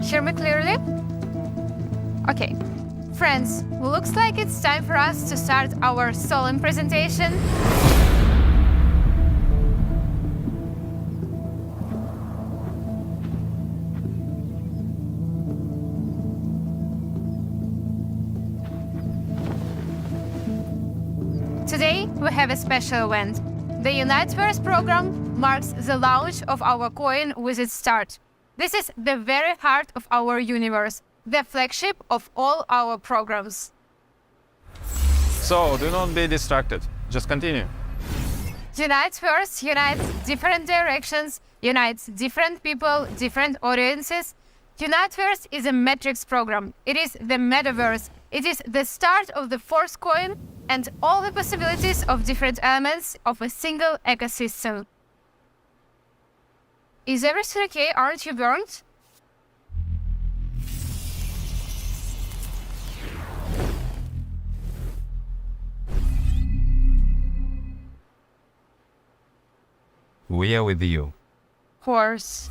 hear me clearly? Okay. Friends, looks like it's time for us to start our solemn presentation. Today, we have a special event. The Uniteverse program marks the launch of our coin with its start. This is the very heart of our universe, the flagship of all our programs. So, do not be distracted. Just continue. Uniteverse unites different directions, unites different people, different audiences. Uniteverse is a metrics program. It is the metaverse. It is the start of the fourth coin and all the possibilities of different elements of a single ecosystem. Is everything okay? Aren't you burned? We are with you. Of course.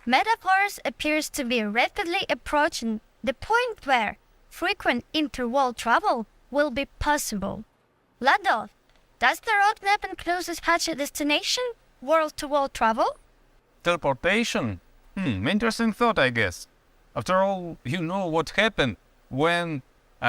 Metaforce appears to be rapidly approaching the point where frequent interworld travel will be possible. Lado, does the roadmap include such a destination, world-to-world travel? Teleportation? Interesting thought, I guess. After all, you know what happened when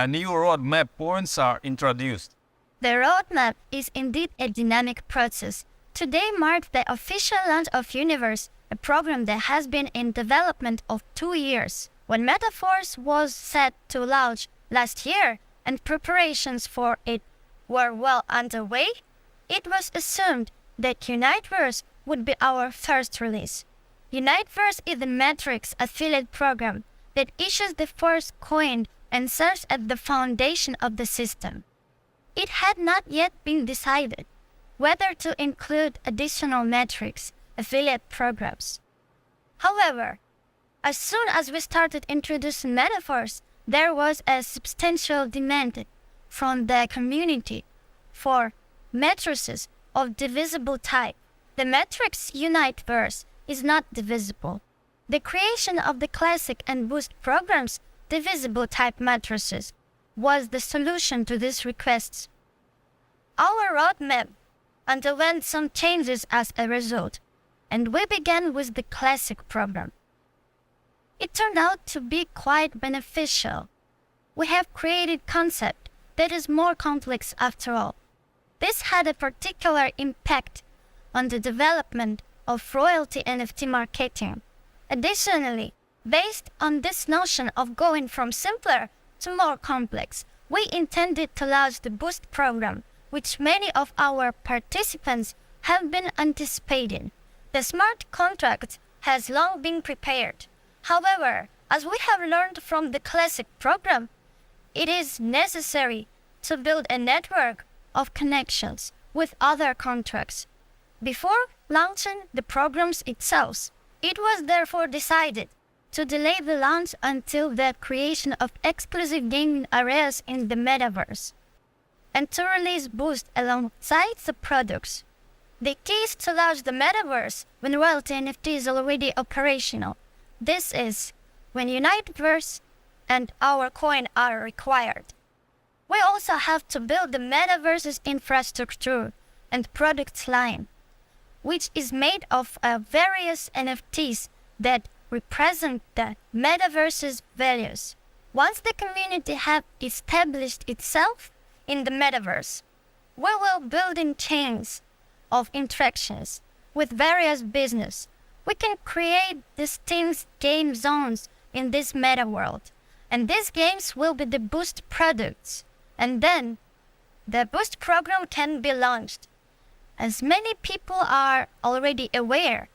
new roadmap points are introduced. The roadmap is indeed a dynamic process. Today marks the official launch of Uniteverse, a program that has been in development of 2 years. When Metaforce was set to launch last year and preparations for it were well underway, it was assumed that Uniteverse would be our first release. Uniteverse is the metrics affiliate program that issues the first coin and serves as the foundation of the system. It had not yet been decided whether to include additional metrics affiliate programs. However, as soon as we started introducing Metaforce, there was a substantial demand from the community for matrices of divisible type. The matrix Uniteverse is not divisible. The creation of the classic and boost programs, divisible type matrices, was the solution to these requests. Our roadmap underwent some changes as a result, and we began with the classic program. It turned out to be quite beneficial. We have created a concept that is more complex after all. This had a particular impact on the development of royalty NFT marketing. Additionally, based on this notion of going from simpler to more complex, we intended to launch the Boost program, which many of our participants have been anticipating. The smart contract has long been prepared. However, as we have learned from the classic program, it is necessary to build a network of connections with other contracts. Before launching the programs itself, it was therefore decided to delay the launch until the creation of exclusive gaming areas in the Metaverse, and to release Boost alongside the products. The key is to launch the Metaverse when royalty NFT is already operational. This is when Uniteverse and our coin are required. We also have to build the Metaverse's infrastructure and product line, which is made of various NFTs that represent the Metaverse's values. Once the community has established itself in the Metaverse, we will build in chains of interactions with various business. We can create distinct game zones in this meta world, and these games will be the Boost products, and then the Boost program can be launched. As many people are already aware,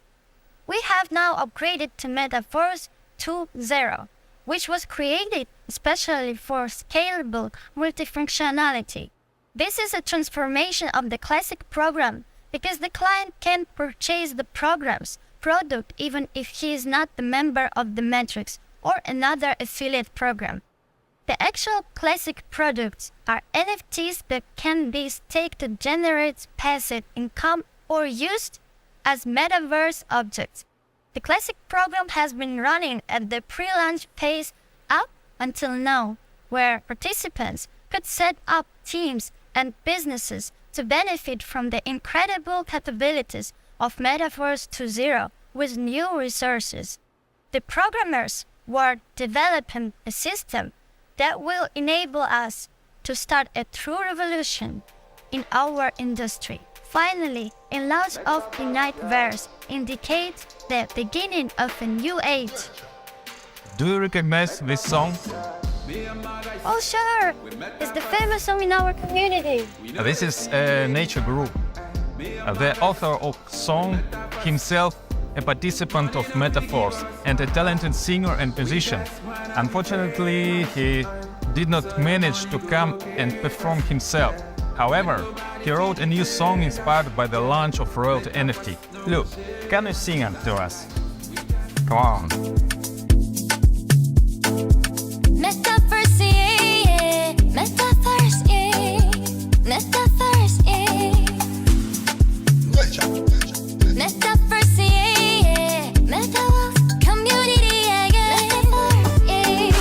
we have now upgraded to Metaforce 2.0, which was created especially for scalable multifunctionality. This is a transformation of the classic program because the client can purchase the program's product even if he is not the member of the Matrix or another affiliate program. The actual classic products are NFTs that can be staked to generate passive income or used as metaverse objects. The classic program has been running at the pre-launch phase up until now, where participants could set up teams and businesses to benefit from the incredible capabilities of Metaforce 2.0 with new resources. The programmers were developing a system that will enable us to start a true revolution in our industry. Finally, a launch of Uniteverse indicates the beginning of a new age. Do you recognize this song? Oh sure, it's the famous song in our community. This is a nature group. The author of song, himself a participant of Metaforce and a talented singer and musician. Unfortunately, he did not manage to come and perform himself. However, he wrote a new song inspired by the launch of royalty NFT. Look, can you sing it to us? Come on. Metaverse, yeah. Metaverse, yeah. Metaverse, yeah. Metaverse, yeah. Metaverse, community, yeah. Metaverse, yeah.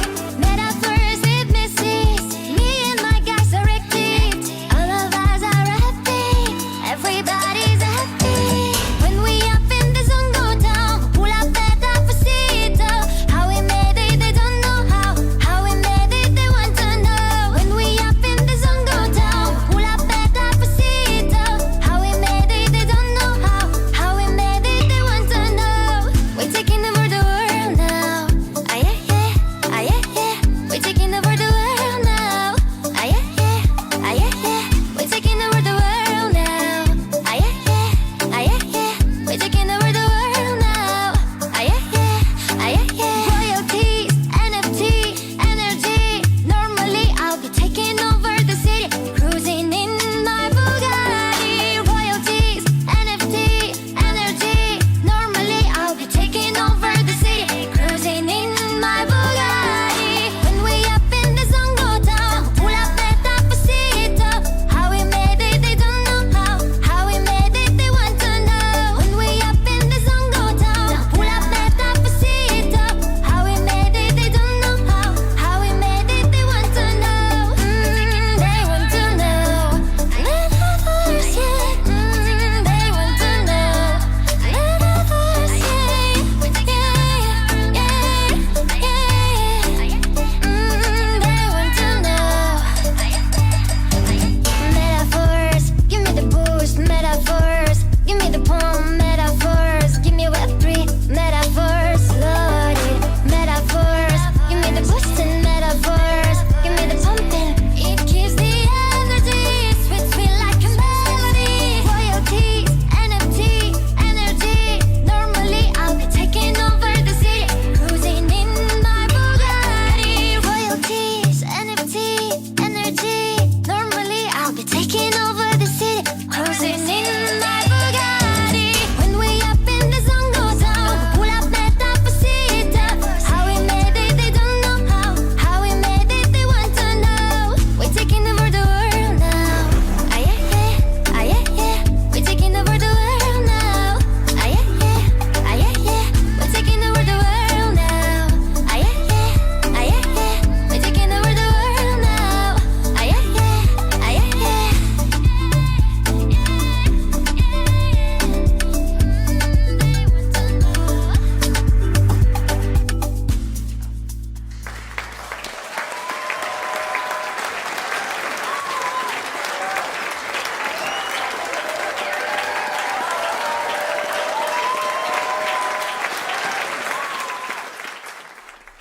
Metaverse, it misses. Me and my guys are active. All of us are happy. Everybody's happy. When we up in the zone, go down. Pull up that opposite. How we made it, they don't know how. How we made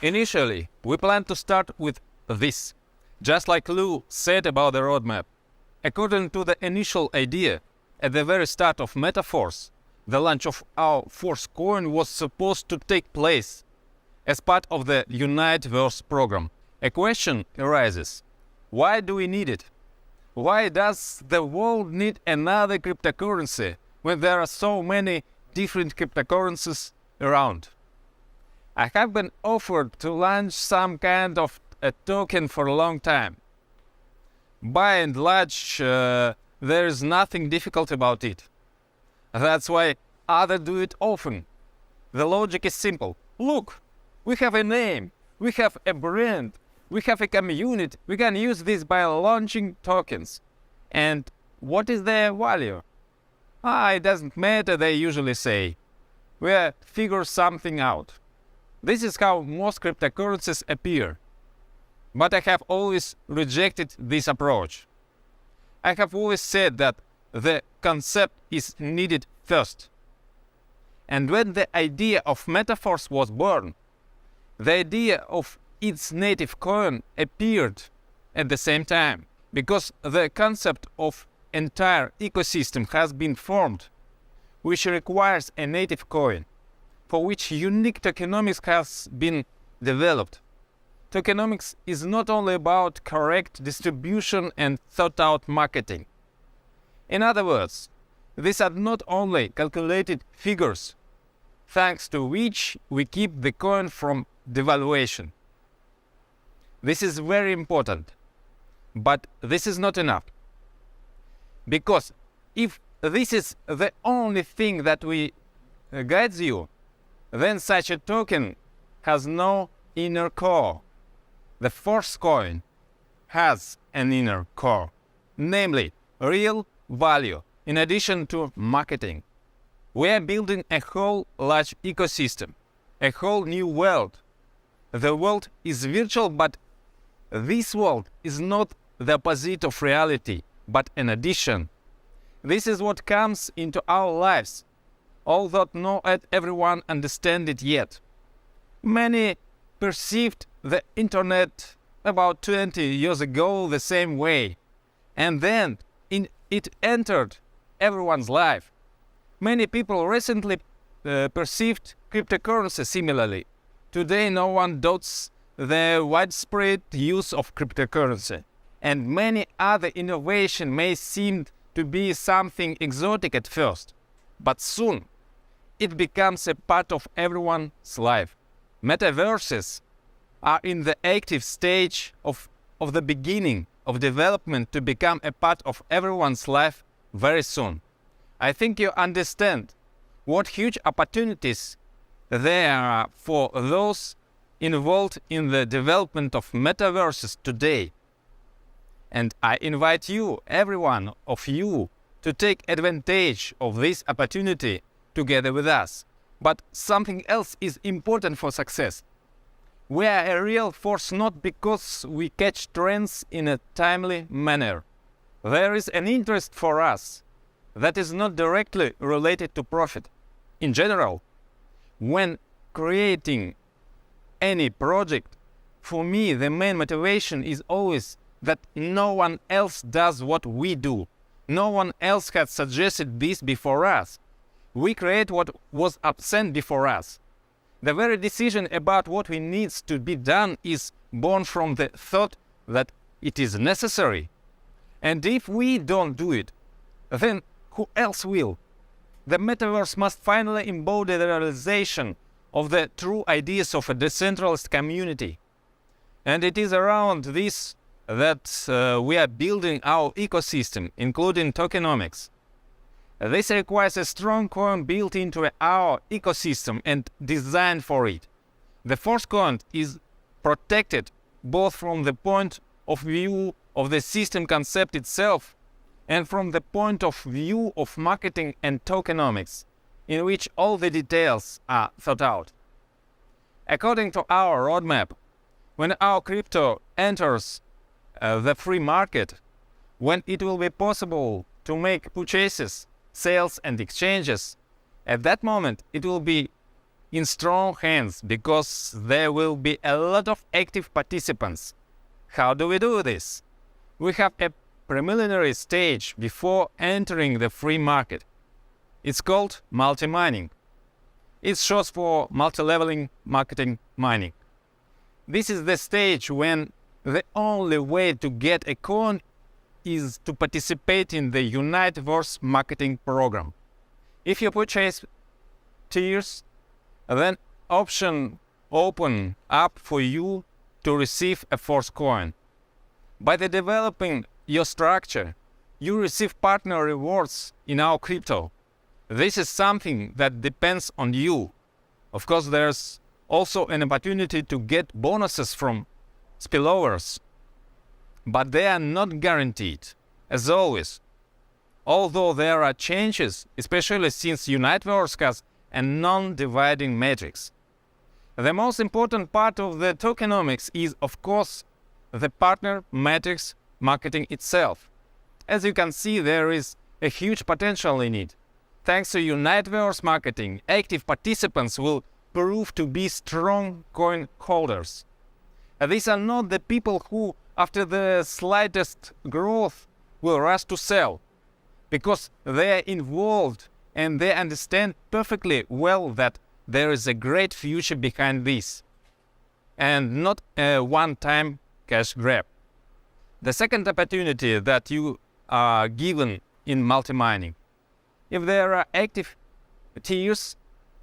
Initially, we plan to start with this, just like Lou said about the roadmap. According to the initial idea, at the very start of Metaforce, the launch of our Force coin was supposed to take place as part of the Uniteverse program. A question arises: why do we need it? Why does the world need another cryptocurrency when there are so many different cryptocurrencies around? I have been offered to launch some kind of a token for a long time. By and large, there is nothing difficult about it. That's why others do it often. The logic is simple. Look, we have a name, we have a brand, we have a community, we can use this by launching tokens. And what is their value? It doesn't matter, they usually say. We'll figure something out. This is how most cryptocurrencies appear. But I have always rejected this approach. I have always said that the concept is needed first. And when the idea of Metaforce was born, the idea of its native coin appeared at the same time, because the concept of entire ecosystem has been formed, which requires a native coin, for which unique tokenomics has been developed. Tokenomics is not only about correct distribution and thought-out marketing. In other words, these are not only calculated figures, thanks to which we keep the coin from devaluation. This is very important, but this is not enough. Because if this is the only thing that guides you, then such a token has no inner core. The Force coin has an inner core, namely real value in addition to marketing. We are building a whole large ecosystem, a whole new world. The world is virtual, but this world is not the opposite of reality, but an addition. This is what comes into our lives, although not everyone understands it yet. Many perceived the internet about 20 years ago the same way, and then it entered everyone's life. Many people recently perceived cryptocurrency similarly. Today no one doubts the widespread use of cryptocurrency, and many other innovations may seem to be something exotic at first, but soon it becomes a part of everyone's life. Metaverses are in the active stage of the beginning of development to become a part of everyone's life very soon. I think you understand what huge opportunities there are for those involved in the development of metaverses today. And I invite you, every one of you, to take advantage of this opportunity together with us. But something else is important for success. We are a real force not because we catch trends in a timely manner. There is an interest for us that is not directly related to profit. In general, when creating any project, for me the main motivation is always that no one else does what we do. No one else had suggested this before us. We create what was absent before us. The very decision about what we needs to be done is born from the thought that it is necessary. And if we don't do it, then who else will? The metaverse must finally embody the realization of the true ideas of a decentralized community. And it is around this that we are building our ecosystem, including tokenomics. This requires a strong coin built into our ecosystem and designed for it. The Force coin is protected both from the point of view of the system concept itself and from the point of view of marketing and tokenomics, in which all the details are thought out. According to our roadmap, when our crypto enters the free market, when it will be possible to make purchases, sales and exchanges, at that moment it will be in strong hands because there will be a lot of active participants. How do we do this? We have a preliminary stage before entering the free market. It's called multi-mining. It's short for multi-leveling marketing mining. This is the stage when the only way to get a coin is to participate in the Uniteverse marketing program. If you purchase tiers, then option open up for you to receive a Force coin. By developing your structure, you receive partner rewards in our crypto. This is something that depends on you. Of course, there's also an opportunity to get bonuses from spillovers, but they are not guaranteed, as always. Although there are changes, especially since Uniteverse has a non-dividing matrix. The most important part of the tokenomics is, of course, the partner matrix marketing itself. As you can see, there is a huge potential in it. Thanks to Uniteverse marketing, active participants will prove to be strong coin holders. These are not the people who, after the slightest growth, will rush to sell, because they are involved and they understand perfectly well that there is a great future behind this, and not a one-time cash grab. The second opportunity that you are given in multi-mining, if there are active tiers,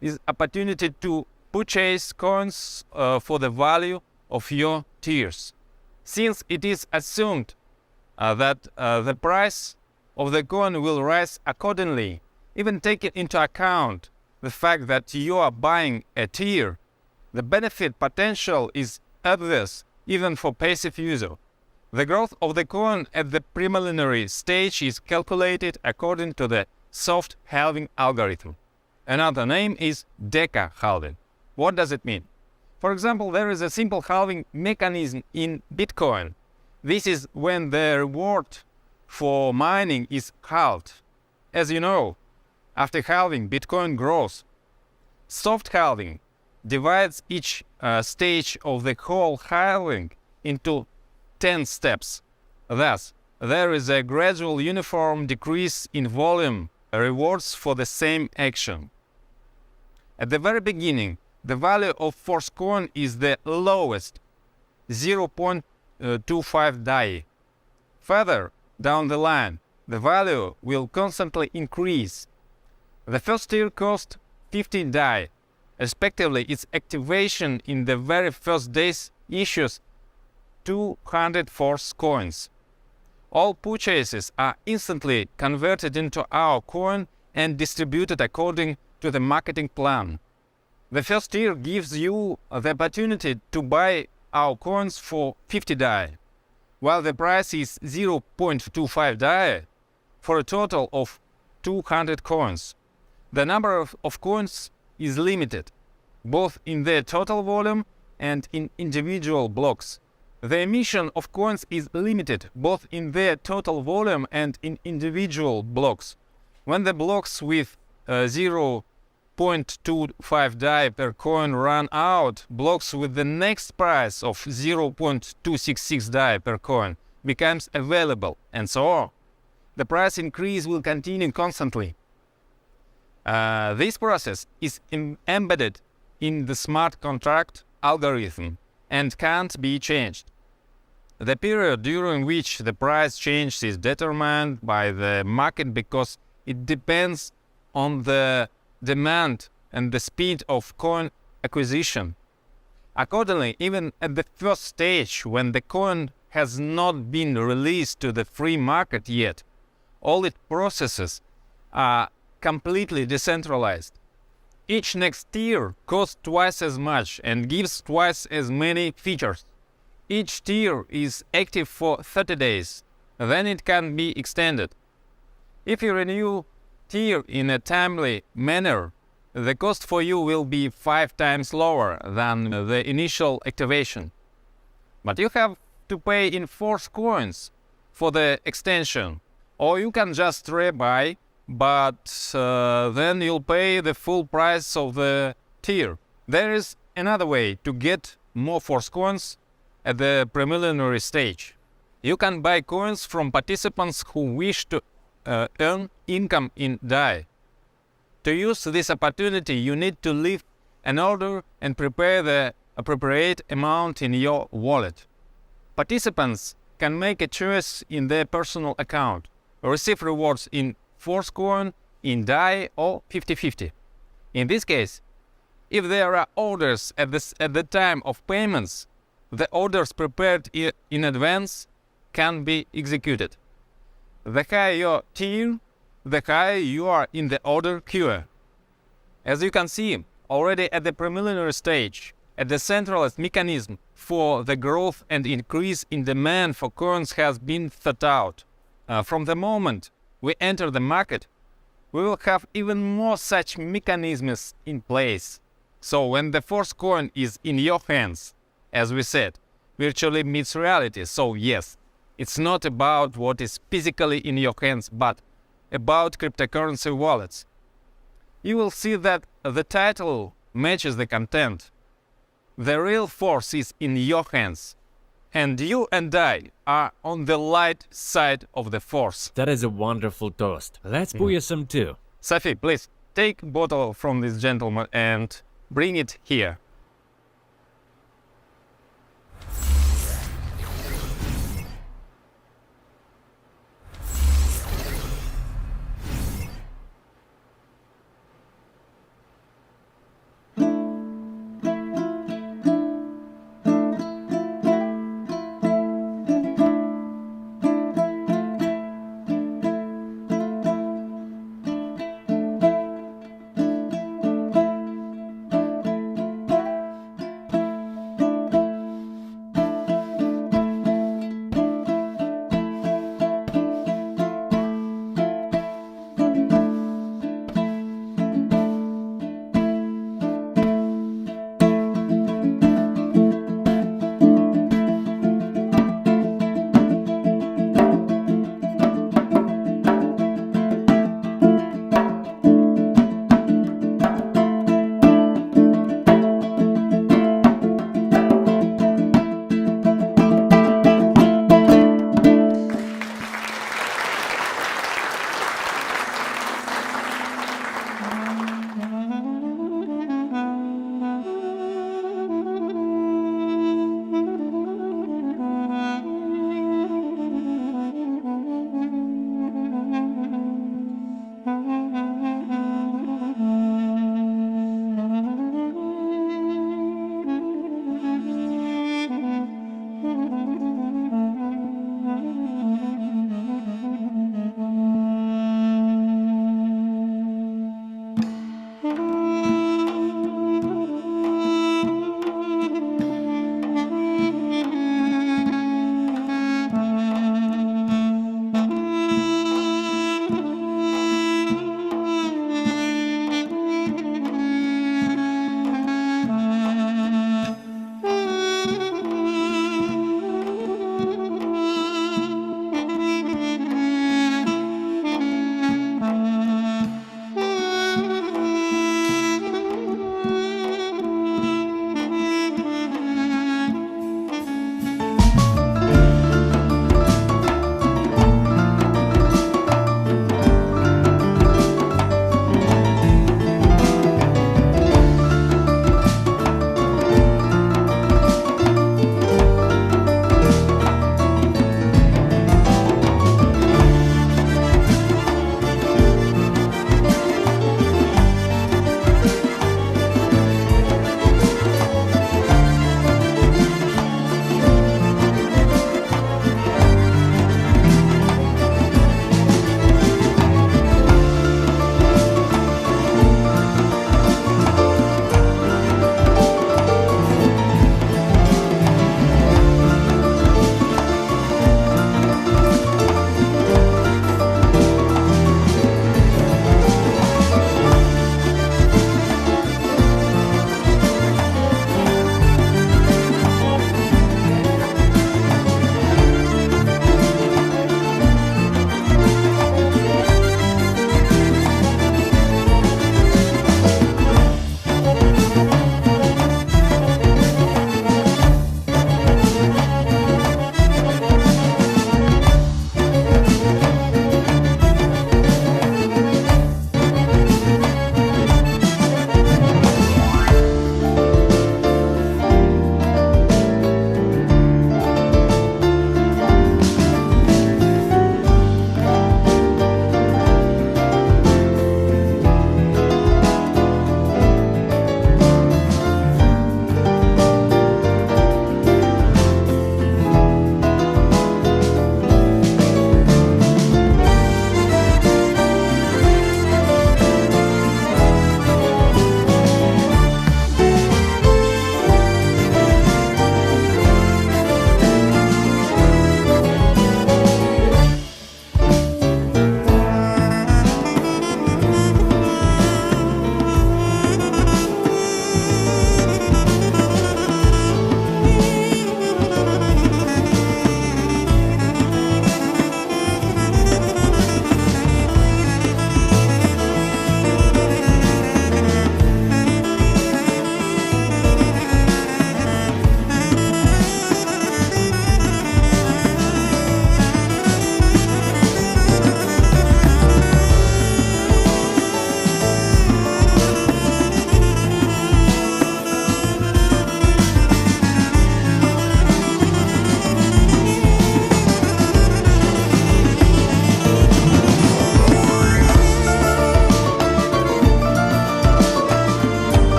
is opportunity to purchase coins for the value of your tiers. Since it is assumed that the price of the coin will rise accordingly, even taking into account the fact that you are buying a tier, the benefit potential is obvious even for passive user. The growth of the coin at the preliminary stage is calculated according to the soft halving algorithm. Another name is deca halving. What does it mean? For example, there is a simple halving mechanism in Bitcoin. This is when the reward for mining is halved. As you know, after halving, Bitcoin grows. Soft halving divides each stage of the whole halving into 10 steps. Thus, there is a gradual uniform decrease in volume rewards for the same action. At the very beginning, the value of Force coin is the lowest, 0.25 DAI. Further down the line, the value will constantly increase. The first tier cost 50 DAI. Respectively, its activation in the very first days issues 200 Force coins. All purchases are instantly converted into our coin and distributed according to the marketing plan. The first tier gives you the opportunity to buy our coins for 50 DAI, while the price is 0.25 DAI for a total of 200 coins. The number of coins is limited, both in the total volume and in individual blocks. The emission of coins is limited both in their total volume and in individual blocks. When the blocks with 0.25 DAI per coin run out, blocks with the next price of 0.266 DAI per coin becomes available, and so on. The price increase will continue constantly. This process is embedded in the smart contract algorithm and can't be changed. The period during which the price change is determined by the market because it depends on the demand and the speed of coin acquisition. Accordingly, even at the first stage, when the coin has not been released to the free market yet, all its processes are completely decentralized. Each next tier costs twice as much and gives twice as many features. Each tier is active for 30 days, then it can be extended. If you renew tier in a timely manner, the cost for you will be 5 times lower than the initial activation. But you have to pay in Force coins for the extension, or you can just rebuy, but then you'll pay the full price of the tier. There is another way to get more force coins at the preliminary stage. You can buy coins from participants who wish to earn income in DAI. To use this opportunity, you need to leave an order and prepare the appropriate amount in your wallet. Participants can make a choice in their personal account, receive rewards in force coin, in DAI, or 50-50. In this case, if there are orders at the time of payments, the orders prepared in advance can be executed. The higher your tier, the higher you are in the order queue. As you can see, already at the preliminary stage, a decentralized mechanism for the growth and increase in demand for coins has been thought out. From the moment we enter the market, we will have even more such mechanisms in place. So when the force coin is in your hands, as we said, virtually meets reality. So yes, it's not about what is physically in your hands, but about cryptocurrency wallets. You will see that the title matches the content. The real force is in your hands, and you and I are on the light side of the force. That is a wonderful toast. Let's pour you some too. Sophie, please take a bottle from this gentleman and bring it here.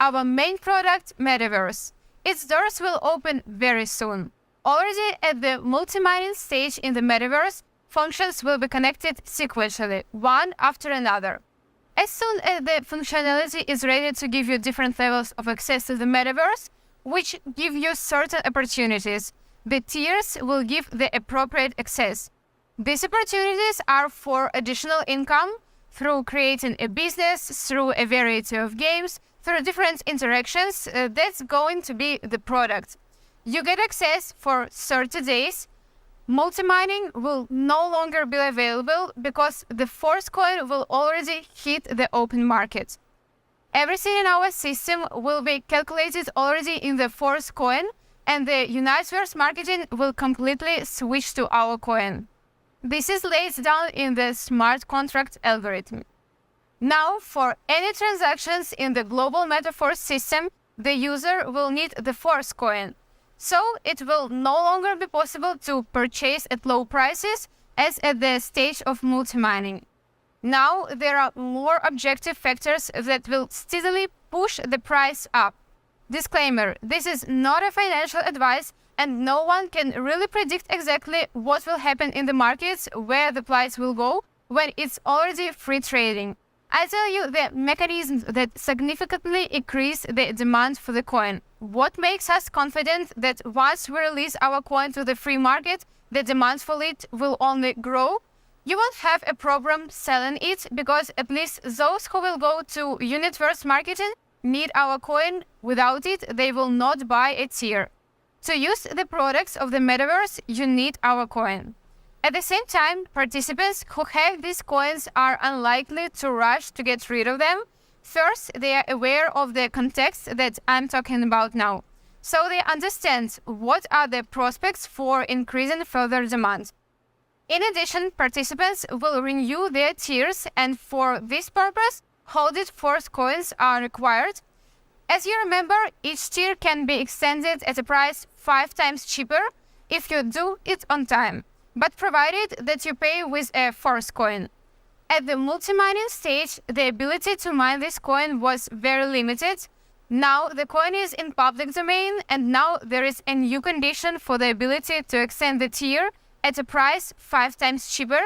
our main product, Metaverse. Its doors will open very soon. Already at the multi-mining stage in the Metaverse, functions will be connected sequentially, one after another. As soon as the functionality is ready to give you different levels of access to the Metaverse, which give you certain opportunities, the tiers will give the appropriate access. These opportunities are for additional income, through creating a business, through a variety of games, through different interactions. That's going to be the product. You get access for 30 days. Multi-mining will no longer be available because the Force coin will already hit the open market. Everything in our system will be calculated already in the Force coin, and the Uniteverse marketing will completely switch to our coin. This is laid down in the smart contract algorithm. Now, for any transactions in the global Metaforce system, the user will need the Force coin. So it will no longer be possible to purchase at low prices as at the stage of multi-mining. Now there are more objective factors that will steadily push the price up. Disclaimer: this is not a financial advice, and no one can really predict exactly what will happen in the markets, where the price will go when it's already free trading. I tell you the mechanisms that significantly increase the demand for the coin. What makes us confident that once we release our coin to the free market, the demand for it will only grow? You won't have a problem selling it because at least those who will go to Uniteverse marketing need our coin. Without it, they will not buy a tier. To use the products of the Metaverse, you need our coin. At the same time, participants who have these coins are unlikely to rush to get rid of them. First, they are aware of the context that I'm talking about now, so they understand what are the prospects for increasing further demand. In addition, participants will renew their tiers, and for this purpose, holded Force coins are required. As you remember, each tier can be extended at a price 5 times cheaper if you do it on time, but provided that you pay with a Force coin. At the multi-mining stage, the ability to mine this coin was very limited. Now the coin is in public domain, and now there is a new condition for the ability to extend the tier at a price 5 times cheaper.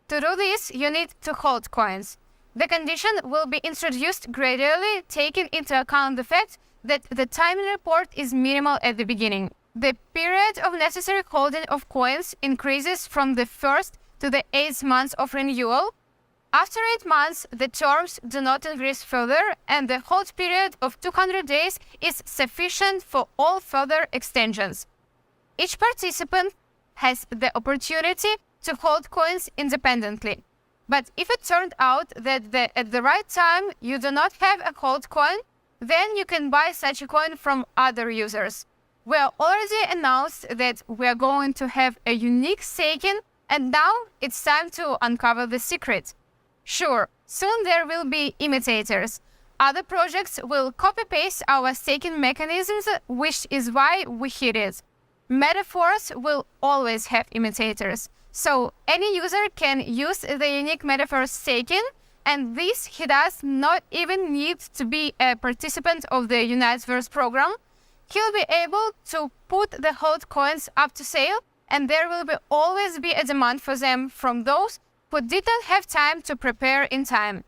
To do this, you need to hold coins. The condition will be introduced gradually, taking into account the fact that the timing report is minimal at the beginning. The period of necessary holding of coins increases from the 1st to the 8th month of renewal. After 8 months, the terms do not increase further, and the hold period of 200 days is sufficient for all further extensions. Each participant has the opportunity to hold coins independently. But if it turned out that at the right time you do not have a hold coin, then you can buy such a coin from other users. We are already announced that we are going to have a unique staking, and now it's time to uncover the secret. Sure, soon there will be imitators. Other projects will copy-paste our staking mechanisms, which is why we hid it. Metaforce will always have imitators, so any user can use the unique Metaforce staking, and this he does not even need to be a participant of the Uniteverse program. He'll be able to put the hold coins up to sale, and there will always be a demand for them from those who didn't have time to prepare in time.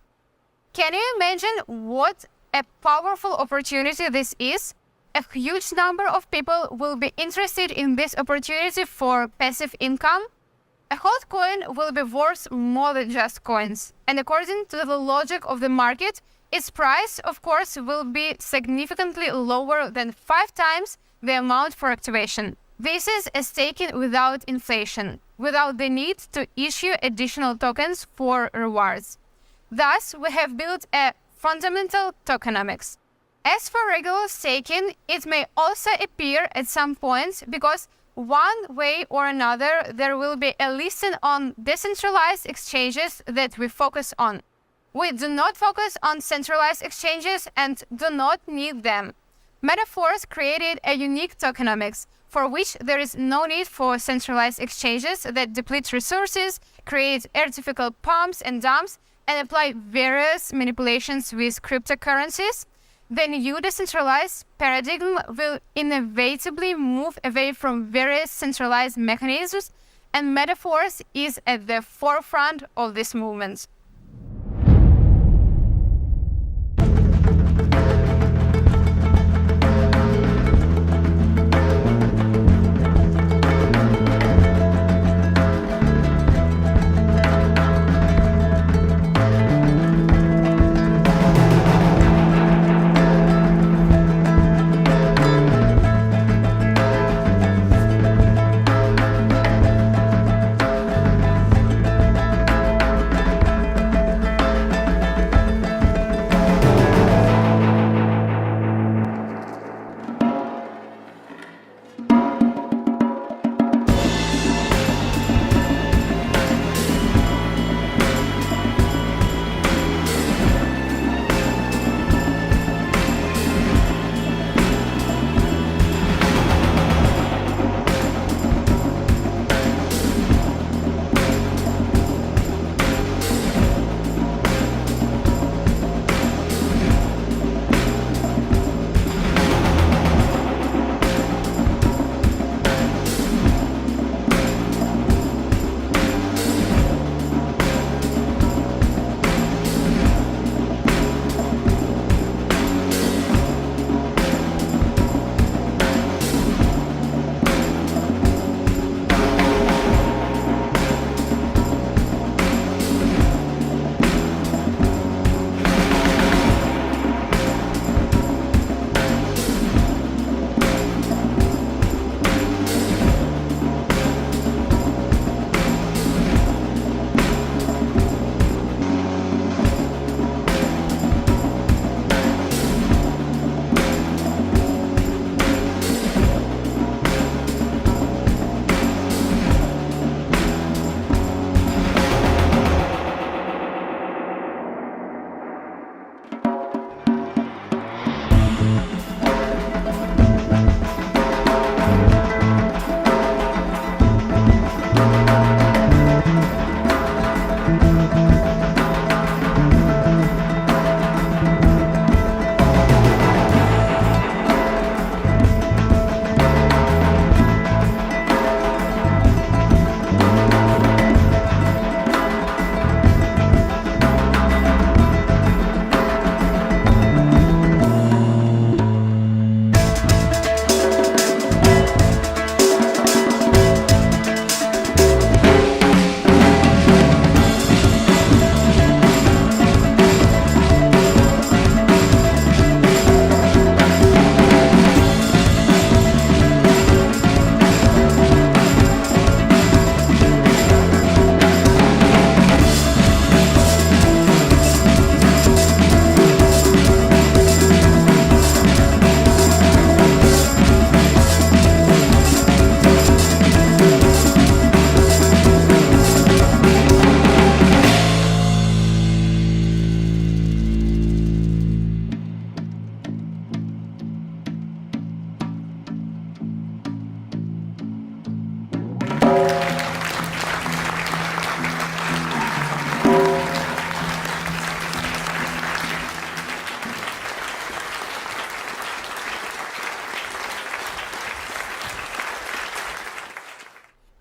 Can you imagine what a powerful opportunity this is? A huge number of people will be interested in this opportunity for passive income. A hold coin will be worth more than just coins, and according to the logic of the market, its price, of course, will be significantly lower than 5 times the amount for activation. This is a staking without inflation, without the need to issue additional tokens for rewards. Thus, we have built a fundamental tokenomics. As for regular staking, it may also appear at some point because one way or another there will be a listing on decentralized exchanges that we focus on. We do not focus on centralized exchanges and do not need them. Metaforce created a unique tokenomics for which there is no need for centralized exchanges that deplete resources, create artificial pumps and dumps, and apply various manipulations with cryptocurrencies. The new decentralized paradigm will inevitably move away from various centralized mechanisms, and Metaforce is at the forefront of this movement.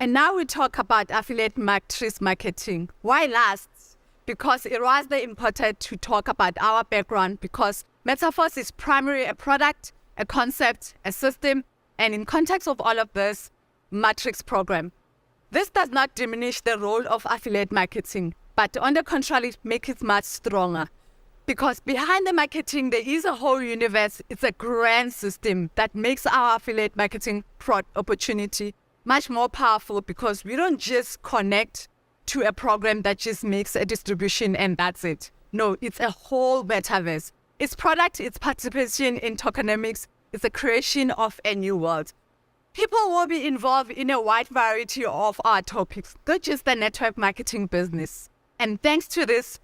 And now we talk about affiliate matrix marketing. Why last? Because it was important to talk about our background, because Metaforce is primarily a product, a concept, a system, and in context of all of this, matrix program. This does not diminish the role of affiliate marketing, but on the contrary, make it much stronger. Because behind the marketing, there is a whole universe. It's a grand system that makes our affiliate marketing opportunity much more powerful, because we don't just connect to a program that just makes a distribution and that's it. No, it's a whole metaverse. It's product, it's participation in tokenomics, it's the creation of a new world. People will be involved in a wide variety of our topics, not just the network marketing business. And thanks to this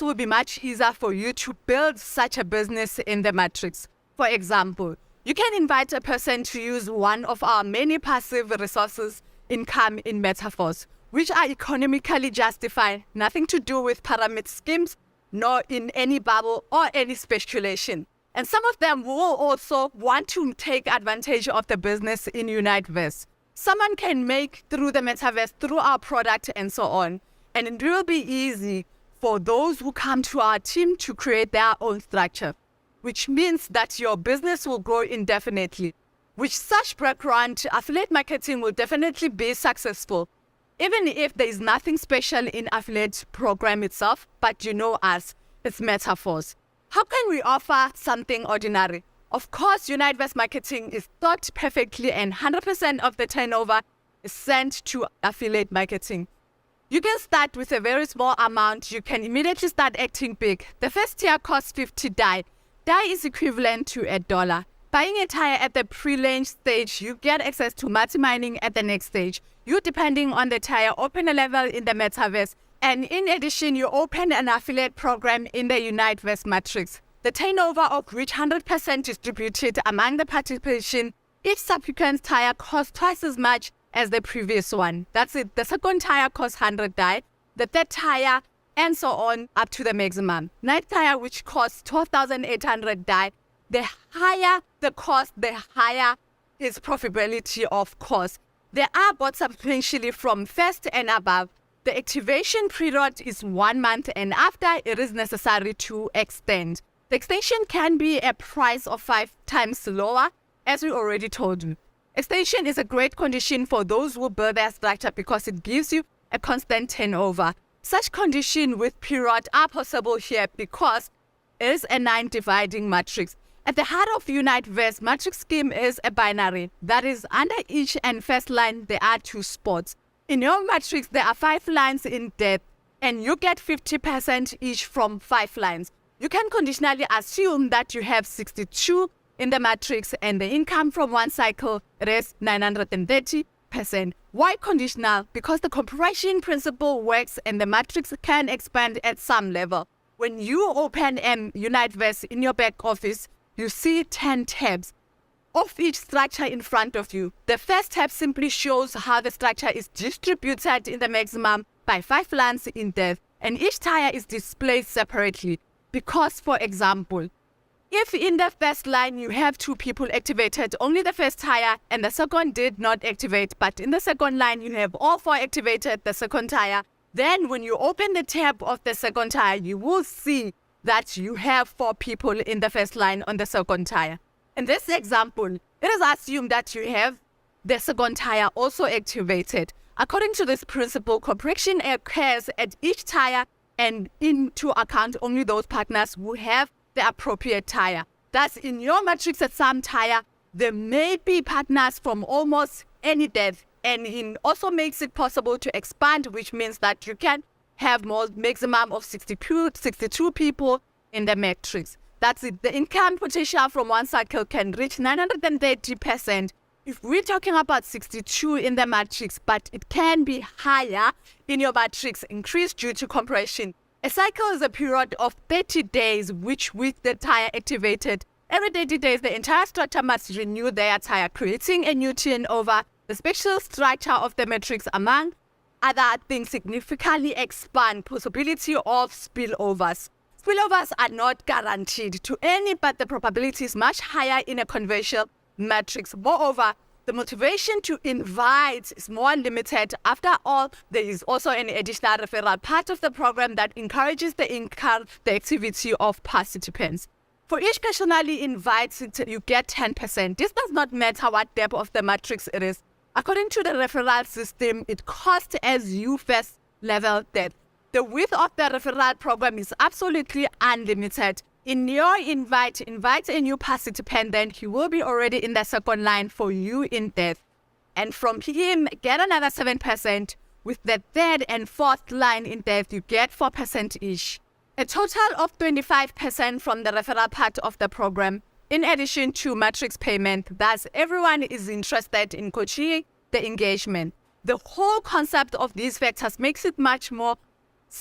will be much easier for you to build such a business in the matrix. For example, you can invite a person to use one of our many passive resources income in Metaforce, which are economically justified, nothing to do with pyramid schemes, nor in any bubble or any speculation. And some of them will also want to take advantage of the business in Uniteverse. Someone can make through the Metaverse, through our product and so on. And it will be easy for those who come to our team to create their own structure, which means that your business will grow indefinitely. With such background, affiliate marketing will definitely be successful, even if there is nothing special in affiliate program itself, but you know us, it's Metaforce. How can we offer something ordinary? Of course, Uniteverse marketing is thought perfectly and 100% of the turnover is sent to affiliate marketing. You can start with a very small amount. You can immediately start acting big. The first tier costs 50 DAI. DAI is equivalent to $1. Buying a tire at the pre-launch stage, you get access to multi-mining at the next stage. You, depending on the tire, open a level in the Metaverse. And in addition, you open an affiliate program in the Uniteverse matrix. The turnover of which 100% distributed among the participation. Each subsequent tire costs twice as much as the previous one. That's it. The second tire costs 100 DAI. The third tire, and so on, up to the maximum. Ninth tire, which costs 12,800 DAI. The higher the cost, the higher its profitability, of course. There are bought substantially from first and above. The activation period is 1 month, and after it is necessary to extend. The extension can be a price of 5 times lower, as we already told you. Extension is a great condition for those who build their structure because it gives you a constant turnover. Such conditions with period are possible here because it is a 9 dividing matrix. At the heart of Uniteverse matrix scheme is a binary. That is, under each and first line, there are 2 spots. In your matrix, there are 5 lines in depth, and you get 50% each from 5 lines. You can conditionally assume that you have 62 in the matrix, and the income from one cycle is 930%. Why conditional? Because the compression principle works and the matrix can expand at some level. When you open Uniteverse in your back office, you see 10 tabs of each structure in front of you. The first tab simply shows how the structure is distributed in the maximum by 5 lines in depth, and each tire is displayed separately. Because, for example, if in the first line you have 2 people activated, only the first tire and the second did not activate, but in the second line you have all 4 activated, the second tire, then when you open the tab of the second tire, you will see that you have 4 people in the first line on the second tire. In this example, it is assumed that you have the second tire also activated. According to this principle, compression occurs at each tire and into account only those partners who have the appropriate tire. Thus, in your matrix at some tire, there may be partners from almost any depth, and it also makes it possible to expand, which means that you can have more maximum of 62 people in the matrix. That's it. The income potential from one cycle can reach 930%. If we're talking about 62 in the matrix, but it can be higher in your matrix, increased due to compression. A cycle is a period of 30 days, which with the tire activated, every 30 days, the entire structure must renew their tire, creating a new turnover. The special structure of the matrix, among other things, significantly expand possibility of spillovers. Spillovers are not guaranteed to any, but the probability is much higher in a conventional matrix. Moreover, the motivation to invite is more limited. After all, there is also an additional referral part of the program that encourages the activity of participants. For each personally invited, you get 10%. This does not matter what depth of the matrix it is. According to the referral system, it costs as you first level depth. The width of the referral program is absolutely unlimited. In your invite a new participant, then he will be already in the second line for you in depth. And from him, get another 7%. With the third and fourth line in depth, you get 4% each. A total of 25% from the referral part of the program, in addition to matrix payment. Thus, everyone is interested in coaching the engagement. The whole concept of these factors makes it much more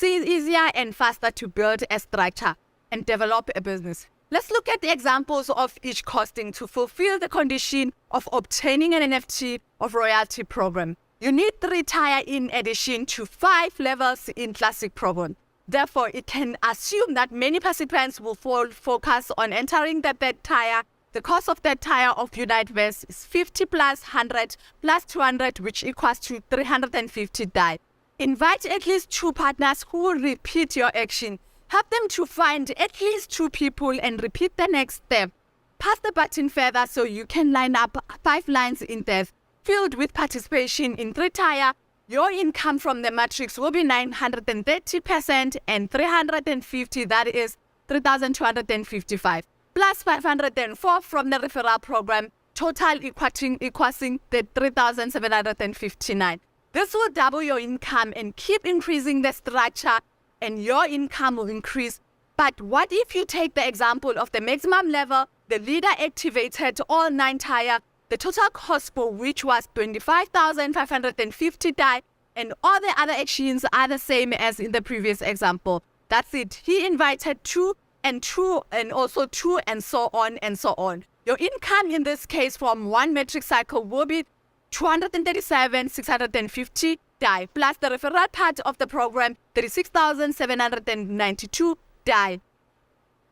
easier and faster to build a structure and develop a business. Let's look at the examples of each costing to fulfill the condition of obtaining an NFT of royalty program. You need 3 tire in addition to 5 levels in classic program. Therefore, it can assume that many participants will focus on entering the third tier. The cost of that tier of Uniteverse is 50 plus 100 plus 200, which equals to 350 DAI. Invite at least 2 partners who will repeat your action. Help them to find at least 2 people and repeat the next step. Pass the button further so you can line up 5 lines in depth filled with participation in 3 tier. Your income from the matrix will be 930% and 350, that is 3,255, plus 504 from the referral program, total equaling the 3,759. This will double your income and keep increasing the structure, and your income will increase. But what if you take the example of the maximum level, the leader activated all 9 tier, the total cost for which was 25,550 DAI, and all the other actions are the same as in the previous example. That's it. He invited 2 and 2 and also 2 and so on and so on. Your income in this case from 1 metric cycle will be 237,650 DAI plus the referral part of the program 36,792 DAI,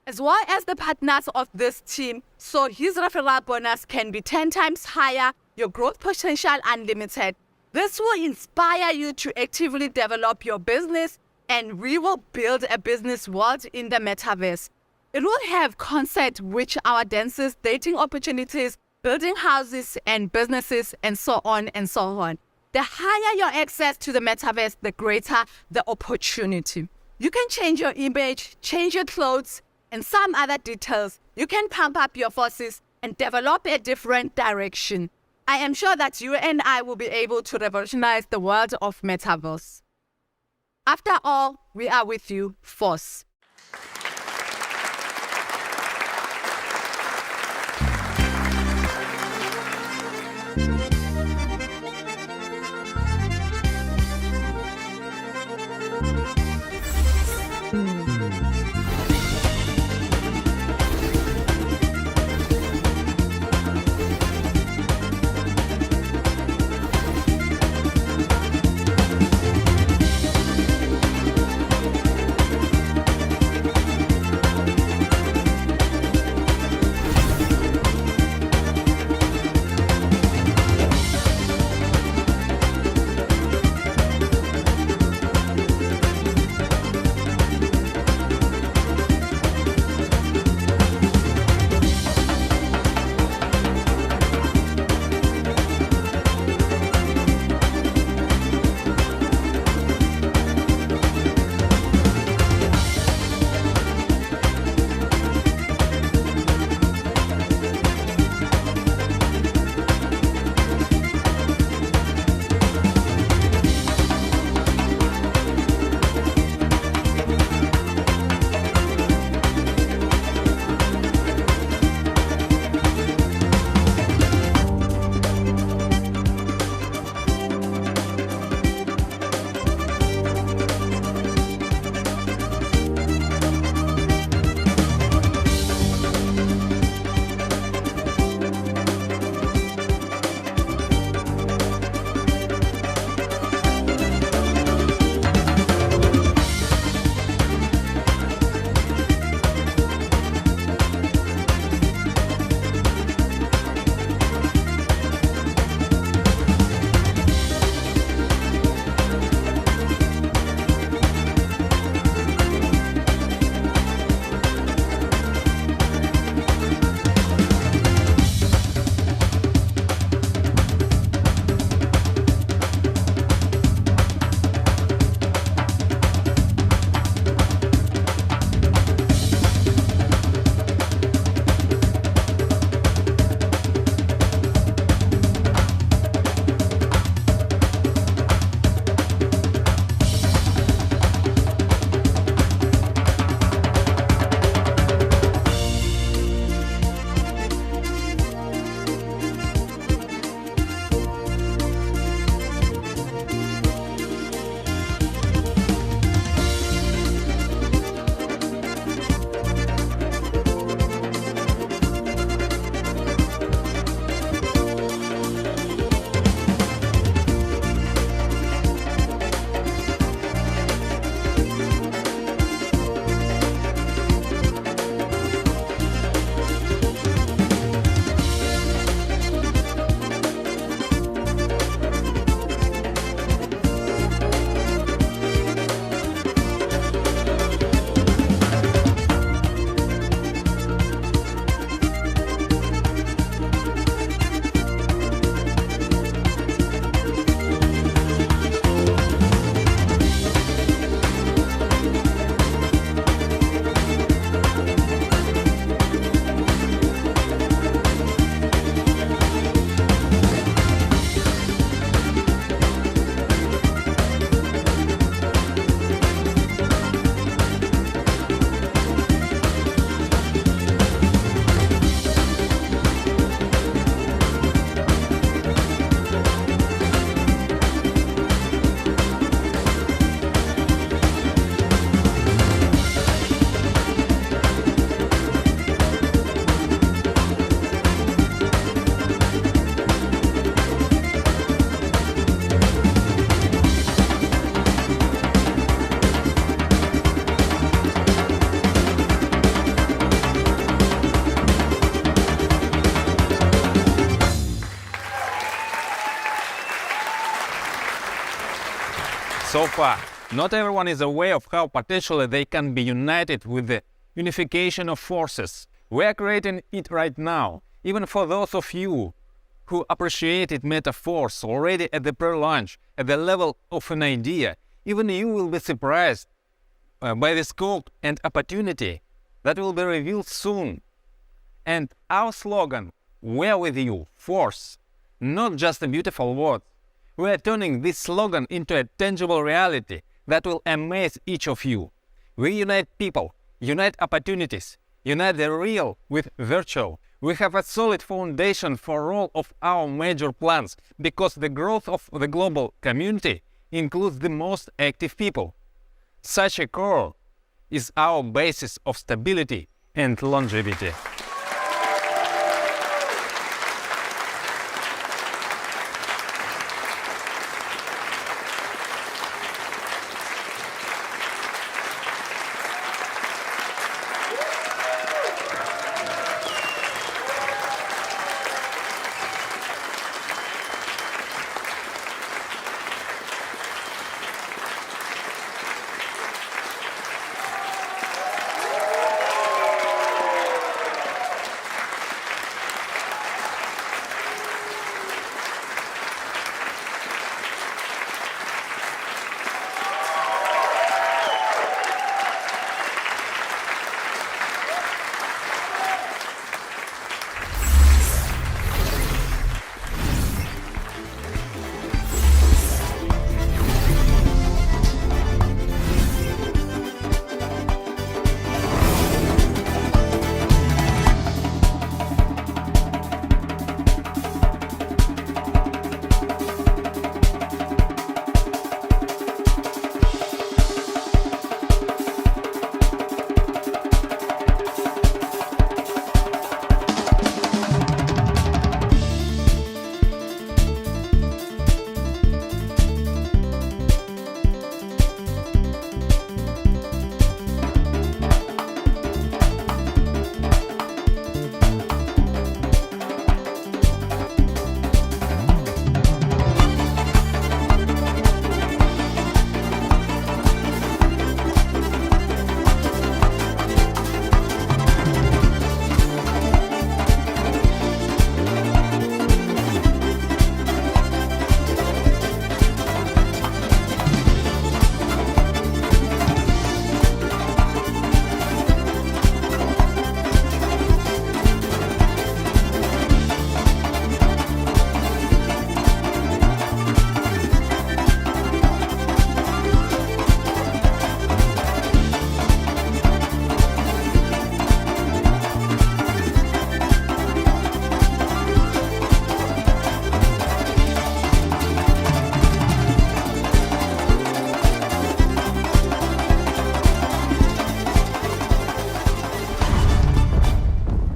as well as the partners of this team. So his referral bonus can be 10 times higher, your growth potential unlimited. This will inspire you to actively develop your business, and we will build a business world in the metaverse. It will have concepts which are dances, dating opportunities, building houses and businesses, and so on and so on. The higher your access to the metaverse, the greater the opportunity. You can change your image, change your clothes, and some other details. You can pump up your forces and develop a different direction. I am sure that you and I will be able to revolutionize the world of Metaverse. After all, we are with you, Force. So far, not everyone is aware of how potentially they can be united with the unification of forces. We are creating it right now, even for those of you who appreciated Metaforce already at the pre-launch, at the level of an idea. Even you will be surprised by the scope and opportunity that will be revealed soon. And our slogan, "We're with you, Force," not just a beautiful word. We are turning this slogan into a tangible reality that will amaze each of you. We unite people, unite opportunities, unite the real with virtual. We have a solid foundation for all of our major plans because the growth of the global community includes the most active people. Such a core is our basis of stability and longevity.